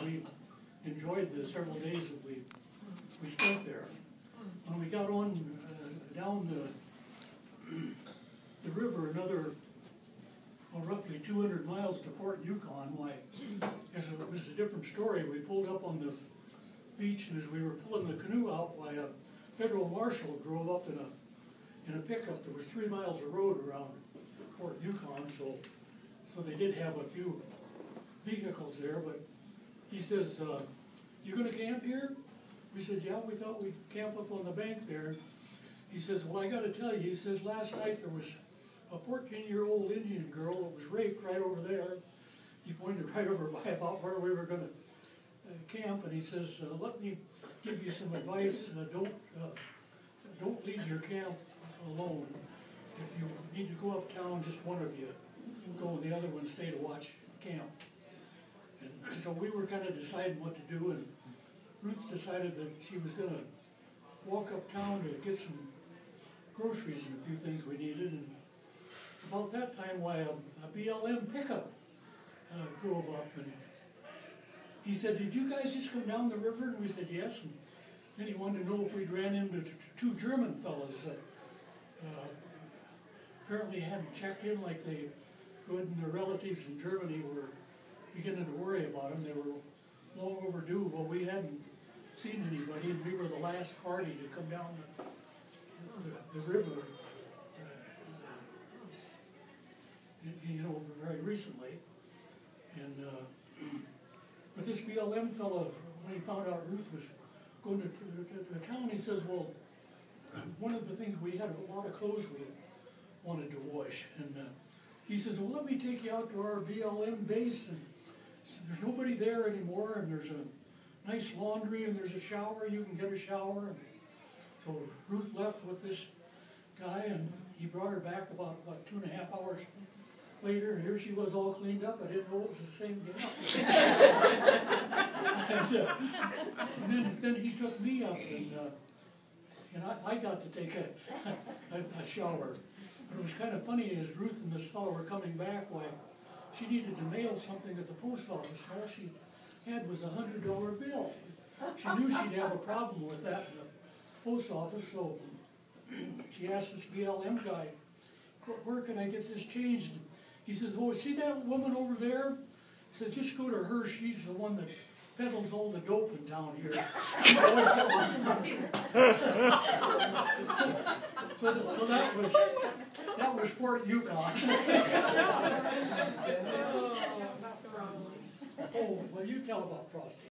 we enjoyed the several days that we spent there. When we got on down the river, another roughly 200 miles to Fort Yukon, why, it was a different story. We pulled up on the beach, and as we were pulling the canoe out, by a federal marshal drove up in a pickup. There was 3 miles of road around Fort Yukon, so they did have a few vehicles there. But he says, "You going to camp here?" We said, "Yeah, we thought we'd camp up on the bank there." He says, "Well, I got to tell you," he says, "last night there was a 14-year-old Indian girl that was raped right over there." He pointed right over by about where we were going to camp, and he says, "Let me give you some advice. Don't leave your camp alone. If you need to go uptown, just one of you go, and the other one stay to watch camp." And so we were kind of deciding what to do, and Ruth decided that she was going to walk uptown to get some groceries and a few things we needed. And about that time, why, a BLM pickup drove up, and he said, "Did you guys just come down the river?" And we said, "Yes." And then he wanted to know if we'd ran into 2 German fellas that apparently hadn't checked in like they could, and their relatives in Germany were beginning to worry about them. They were long overdue. Well, we hadn't seen anybody, and we were the last party to come down the river, very recently. And but this BLM fellow, when he found out Ruth was going to town, he says, "Well, one of the things, we had a lot of clothes we wanted to wash, and he says, well, let me take you out to our BLM base, and there's nobody there anymore, and there's a nice laundry, and there's a shower, you can get a shower." And so Ruth left with this guy, and he brought her back about 2.5 hours later, and here she was all cleaned up. I didn't know it was the same gal. and then he took me up, and I got to take a shower. But it was kind of funny, as Ruth and this fellow were coming back, why, she needed to mail something at the post office. All she had was a $100 bill. She knew she'd have a problem with that in the post office, so she asked this BLM guy, "Where can I get this changed?" He says, "Oh, see that woman over there?" He says, "Just go to her. She's the one that peddles all the dope in town here." So that was Fort Yukon. Oh, well, you tell about Frosty.